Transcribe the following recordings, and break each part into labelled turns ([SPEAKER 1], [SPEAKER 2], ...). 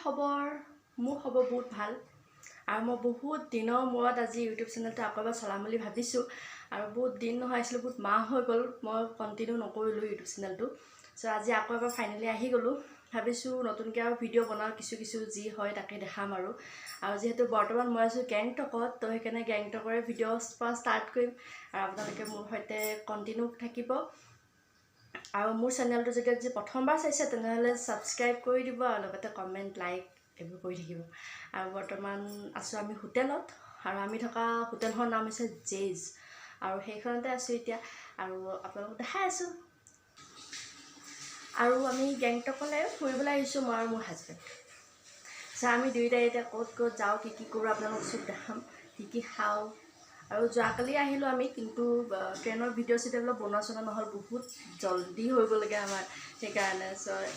[SPEAKER 1] খবৰ মোৰ খবৰ বহুত ভাল আৰু মই বহুত দিনৰ মূৰত আজি ইউটিউব চেনেলটো আকৌ এবাৰ চলাম বুলি ভাবিছোঁ আৰু বহুত দিন নহৈছিল বহুত মাহ হৈ গ'ল মই কন্টিনিউ নকৰিলোঁ ইউটিউব চেনেলটো সো আজি আকৌ এবাৰ ফাইনালি আহি গ'লো ভাবিছোঁ নতুনকৈ আৰু ভিডিঅ' বনাওঁ কিছু যি হয় তাকে দেখাম আৰু যেহেতু বৰ্তমান মই আছোঁ গেংটকত তো সেইকাৰণে গেংটকৰে ভিডিঅ'ছ পৰা ষ্টাৰ্ট কৰিম আৰু আপোনালোকে মোৰ সৈতে কন্টিনিউ থাকিব আৰু মোৰ চেনেলটো যদি প্ৰথমবাৰ চাইছে তেনেহ'লে ছাবস্ক্ৰাইব কৰি দিব আৰু লগতে কমেণ্ট লাইক এইবোৰ কৰি থাকিব আৰু বৰ্তমান আছোঁ আমি হোটেলত আৰু আমি থকা হোটেলখনৰ নাম হৈছে জেজ আৰু সেইখনতে আছোঁ এতিয়া আৰু আপোনালোকক দেখাই আছোঁ আৰু আমি গেংটকলৈ ফুৰিবলৈ আহিছোঁ মই আৰু মোৰ হাজবেণ্ড আমি দুয়োটাই এতিয়া ক'ত যাওঁ কি কৰোঁ আপোনালোকক চব দেখাম কি খাওঁ আৰু যোৱাকালি আহিলোঁ আমি কিন্তু ট্ৰেইনৰ ভিডিঅ' চিডিঅ'বিলাক বনোৱা নহ'ল বহুত জলদি হৈ গ'লগৈ আমাৰ সেইকাৰণে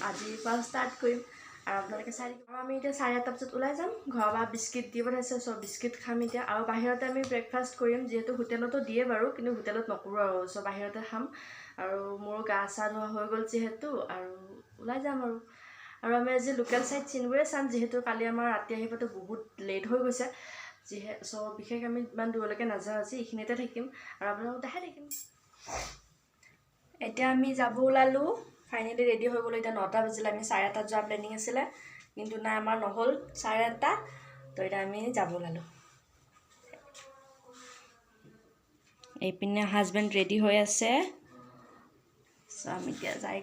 [SPEAKER 1] আজিৰ পৰা ষ্টাৰ্ট কৰিম আৰু আপোনালোকে চাই থাকিব আমি এতিয়া 8:30 বজাত ওলাই যাম ঘৰৰ পৰা বিস্কিট দিব পঠাইছে বিস্কিট খাম এতিয়া আৰু বাহিৰতে আমি ব্ৰেকফাষ্ট কৰিম যিহেতু হোটেলতো দিয়ে বাৰু কিন্তু হোটেলত নকৰোঁ আৰু বাহিৰতে খাম আৰু মোৰ গা চা ধোৱা হৈ গ'ল যিহেতু আৰু ওলাই যাম আৰু আমি আজি লোকেল চাইট চিনবোৰে চাম যিহেতু কালি আমাৰ ৰাতি আহিবতো বহুত লেট হৈ গৈছে বিশেষ আমি ইমান দূৰলৈকে নাযাওঁ আজি এইখিনিতে থাকিম আৰু আপোনালোকক দেখাই থাকিম এতিয়া আমি যাব ওলালোঁ ফাইনেলি ৰেডি হৈ গ'লো এতিয়া 9টা বাজিলে আমি 8:30 যোৱা প্লেনিং আছিলে কিন্তু নাই আমাৰ নহ'ল 8:30 তো এতিয়া আমি যাব ওলালোঁ এইপিনে হাজবেণ্ড ৰেডি হৈ আছে আমি এতিয়া যাওঁ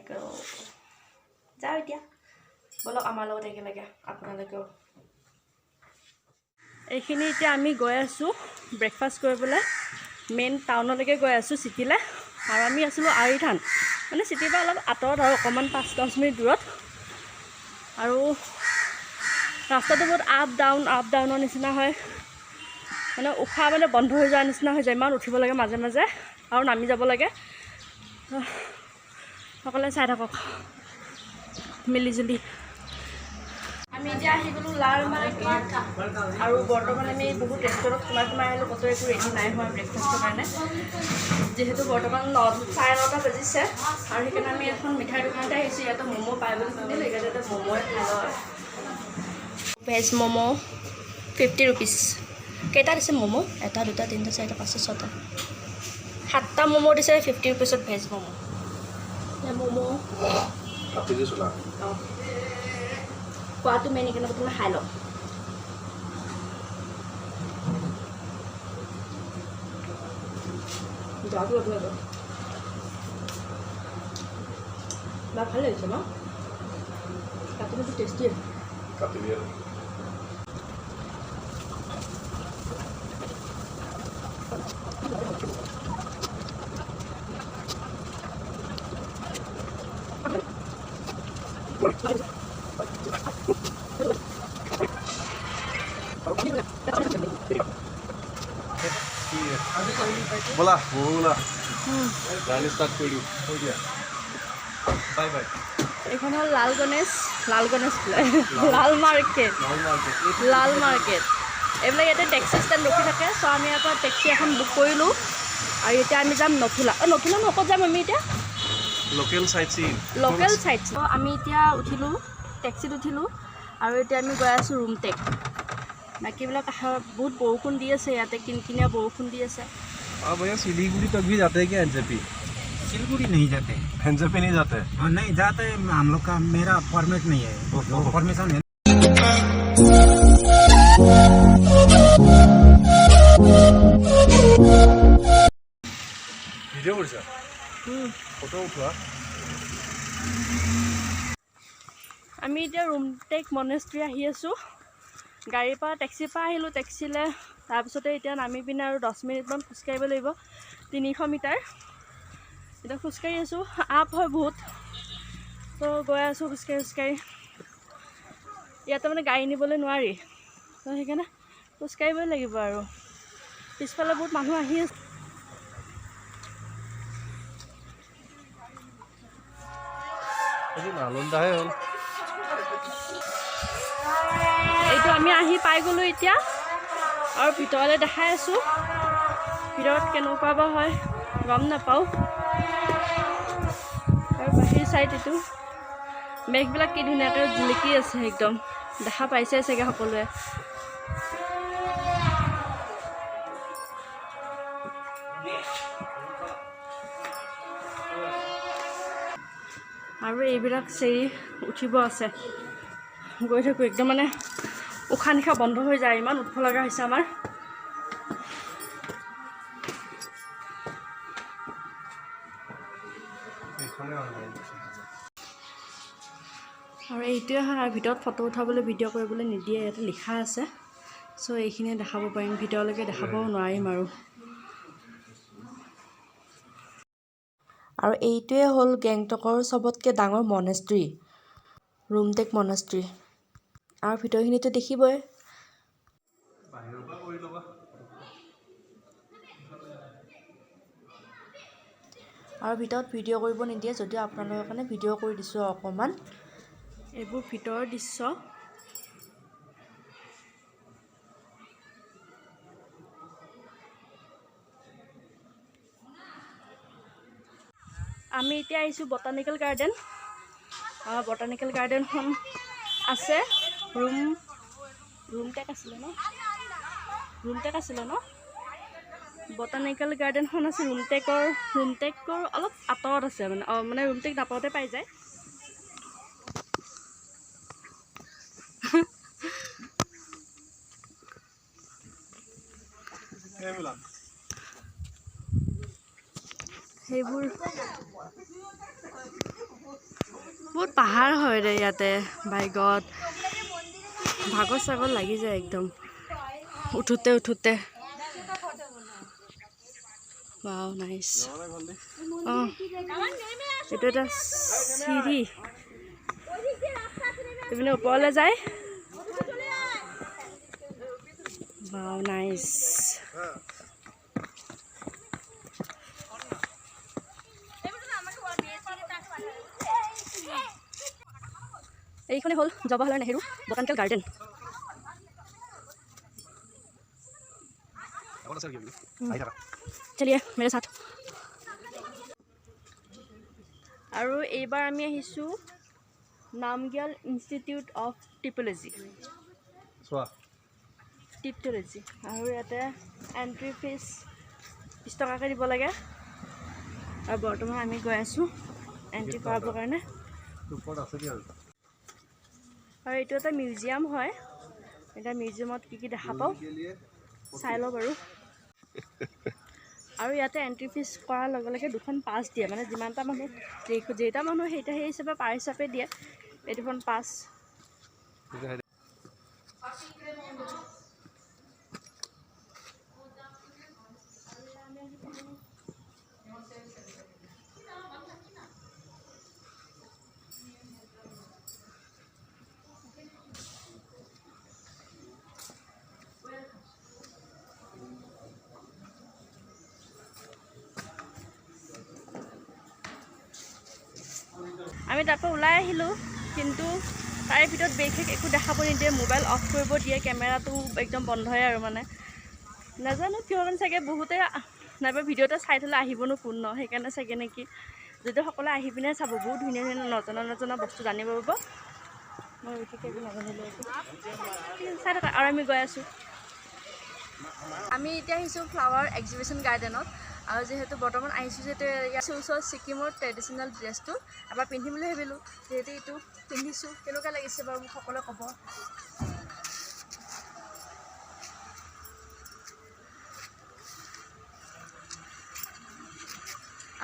[SPEAKER 1] এতিয়া বলক আমাৰ লগত একেলগে আপোনালোকেও এইখিনি এতিয়া আমি গৈ আছোঁ ব্ৰেকফাষ্ট কৰিবলৈ মেইন টাউনলৈকে গৈ আছোঁ চিটিলৈ আৰু আমি আছিলোঁ আৰিথান মানে চিটিৰ পৰা অলপ আঁতৰত আৰু অকণমান 5-10 মিনিট দূৰত আৰু ৰাস্তাটো বহুত আপ ডাউনৰ নিচিনা হয় মানে উশাহ মানে বন্ধ হৈ যোৱাৰ নিচিনা হৈ যায় ইমান উঠিব লাগে মাজে মাজে আৰু নামি যাব লাগে সকলোৱে চাই থাকক মিলিজুলি আমি এতিয়া আহি গ'লোঁ লাল মাৰ্কেট আৰু বৰ্তমান আমি বহুত ৰেষ্টুৰেণ্টত সোমাই আহিলোঁ কতো একো ৰেডি নাই হোৱা ব্ৰেকফাষ্টৰ কাৰণে যিহেতু বৰ্তমান 9:30 বাজিছে আৰু সেইকাৰণে আমি এখন মিঠাই দোকানতে আহিছোঁ ইয়াতে ম'ম' পাই বুলি শুনিলোঁ সেইকাৰণে ইয়াতে ম'ম'য়ে খাই লওঁ ভেজ ম'ম' 50 ৰুপিজ কেইটা দিছে ম'ম' 1 2 3 4 5 6 7টা ম'ম' দিছে 50 ৰুপিজত ভেজ ম'ম' ম'ম' খোৱাটো মেইন এইকাৰণে তুমি খাই লওঁ যোৱাটো আপোনালোকৰ বা ভাল লাগিছে ন কাটি বহুত টেষ্টি কাটি দিয়ে
[SPEAKER 2] बोला गाड़ी स्टार्ट कर दियो हो गया बाय बाय
[SPEAKER 1] এখন হল লাল গণেশ লাল মাৰ্কেট এইবিলাক ইয়াতে টেক্সি ষ্টেণ্ড ৰখি থাকে আমি আকৌ টেক্সি এখন বুক কৰিলোঁ আৰু এতিয়া আমি যাম নথুলা ক'ত যাম আমি এতিয়া
[SPEAKER 2] লোকেল সাইট
[SPEAKER 1] আমি এতিয়া উঠিলোঁ টেক্সিত উঠিলোঁ আৰু এতিয়া আমি গৈ আছোঁ ৰুম টেক বাকীবিলাক বহুত বৰষুণ দি আছে ইয়াতে কিনকিনীয়া বৰষুণ দি আছে
[SPEAKER 2] भैया सिलीगुड़ी तक भी जाते हैं क्या एनजेपी
[SPEAKER 3] सिलीगुड़ी नहीं जाते
[SPEAKER 2] एनजेपी नहीं जाते
[SPEAKER 3] हाँ नहीं जाते हम लोग का मेरा परमिट नहीं है परमिशन है
[SPEAKER 2] वीडियो करछा फोटो उठवा
[SPEAKER 1] আমি এতিয়া ৰুম টেক মনেষ্ট্ৰী আহি আছোঁ গাড়ীৰ পৰা টেক্সিৰ পৰা আহিলোঁ টেক্সিলৈ তাৰপিছতে এতিয়া নামি পিনে আৰু 10 মিনিটমান খোজকাঢ়িব লাগিব 300 মিটাৰ এতিয়া খোজকাঢ়ি আছোঁ আপ হয় বহুত তো গৈ আছোঁ খোজকাঢ়ি ইয়াতে মানে গাড়ী নিবলৈ নোৱাৰি তো সেইকাৰণে খোজকাঢ়িবই লাগিব আৰু পিছফালে বহুত মানুহ আহি আছে এইটো আমি আহি পাই গ'লোঁ এতিয়া আৰু ভিতৰলৈ দেখাই আছোঁ ভিতৰত কেনেকুৱা বা হয় গম নাপাওঁ আৰু বাহিৰ চাইড এইটো মেঘবিলাক কি ধুনীয়াকৈ জিলিকি আছে একদম দেখা পাইছে চাগে সকলোৱে। আৰু এইবিলাক চেৰি উঠিব আছে, গৈ থাকোঁ একদম মানে উশাহ নিশাহ বন্ধ হৈ যায়, ইমান উঠিব লগা হৈছে আমাৰ। আৰু এইটোৱে হয়, আৰু ভিতৰত ফটো উঠাবলৈ ভিডিঅ' কৰিবলৈ নিদিয়ে, ইয়াতে লিখা আছে। চ' এইখিনিয়ে দেখাব পাৰিম, ভিতৰলৈকে দেখাবও নোৱাৰিম আৰু। আৰু এইটোৱে হ'ল গেংটকৰ চবতকৈ ডাঙৰ মনেষ্ট্ৰী, ৰুমটেক মনেষ্ট্ৰী। আৰু ভিতৰখিনিতো দেখিবই। আৰু ভিতৰত ভিডিঅ' কৰিব নিদিয়ে, যদিও আপোনালোকৰ কাৰণে ভিডিঅ' কৰি দিছোঁ অকণমান। এইবোৰ ভিতৰৰ দৃশ্য। আমি এতিয়া আহিছোঁ বটানিকেল গাৰ্ডেন। বটানিকেল গাৰ্ডেনখন আছে, ৰুমটেক আছিলে ন? বটানিকেল গাৰ্ডেনখন আছে ৰুমটেকৰ অলপ আঁতৰত আছে, মানে ৰুমটেক নাপাওঁতে পাই যায়। সেইবোৰ বহুত পাহাৰ হয় ৰে ইয়াতে, বাইকত ভাগৰ চাগৰ লাগি যায় একদম উঠোতে। Wow nice. এইটো এটা চিৰি, এইপিনে ওপৰলৈ যায়। Wow nice. এইখনে হ'ল জৱাহৰলাল নেহৰু বটানিকেল গাৰ্ডেন। চলিয়ে মেৰে সাথ। আৰু এইবাৰ আমি আহিছোঁ নামগ্যাল ইনষ্টিটিউট অফ টিপলজি। আৰু ইয়াতে এণ্ট্ৰি ফিজ 20 টকাকৈ দিব লাগে। আৰু বৰ্তমান আমি গৈ আছোঁ এণ্ট্ৰি কৰাবৰ কাৰণে। আৰু এইটো এটা মিউজিয়াম হয়, এতিয়া মিউজিয়ামত কি দেখা পাওঁ চাই লওঁ বাৰু। আৰু ইয়াতে এণ্ট্ৰি ফিজ কৰাৰ লগে লগে 2খন পাছ দিয়ে, মানে যেইটা মানুহ সেই হিচাপে পাৰ হিচাপে দিয়ে। এই 2খন পাছ। আমি তাৰপৰা ওলাই আহিলোঁ, কিন্তু তাৰে ভিতৰত বিশেষ একো দেখাব নিদিয়ে, মোবাইল অফ কৰিব দিয়ে, কেমেৰাটো একদম বন্ধই আৰু মানে নাজানো কিয়, মানে চাগে বহুতে নাইবা ভিডিঅ'তে চাই থ'লে আহিবনো কোন ন, সেইকাৰণে চাগে নেকি। যদি সকলোৱে আহি পিনে চাব, বহুত ধুনীয়া নজনা বস্তু জানিব পাৰিব। মই বিশেষকৈ একো নাজানিলোঁ চাই থাকা। আৰু আমি গৈ আছোঁ। আমি এতিয়া আহিছোঁ ফ্লাৱাৰ এক্সিবিশ্যন গাৰ্ডেনত। আৰু যিহেতু বৰ্তমান আহিছোঁ যিহেতু ইয়াৰ ওচৰত ছিকিমৰ ট্ৰেডিশ্যনেল ড্ৰেছটো এবাৰ পিন্ধিম বুলি ভাবিলোঁ, যিহেতু এইটো পিন্ধিছোঁ। কেনেকুৱা লাগিছে বাৰু মোক সকলোৱে ক'ব।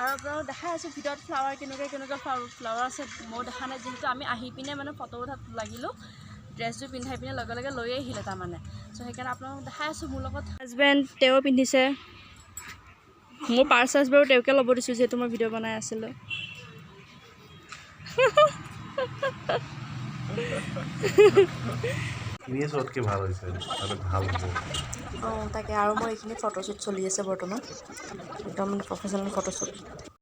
[SPEAKER 1] আৰু আপোনালোক দেখাই আছোঁ ভিতৰত ফ্লাৱাৰ কেনেকুৱা ফ্লাৱাৰ আছে, মই দেখা নাই, যিহেতু আমি আহি পিনে মানে ফটো উঠাত লাগিলোঁ, ড্ৰেছযোৰ পিন্ধাই পিনে লগে লগে লৈ আহিলে তাৰমানে। চ' সেইকাৰণে আপোনালোক দেখাই আছোঁ। মোৰ লগত হাজবেণ্ড তেওঁ পিন্ধিছে, মোৰ পাৰ্চ বাৰু তেওঁকে ল'ব দিছোঁ, যিহেতু মই ভিডিঅ' বনাই আছিলোঁ। তাকে। আৰু মই এইখিনি ফটোশ্বুট চলি আছে বৰ্তমান, একদম প্ৰফেশ্যনেল ফটোশ্বুট।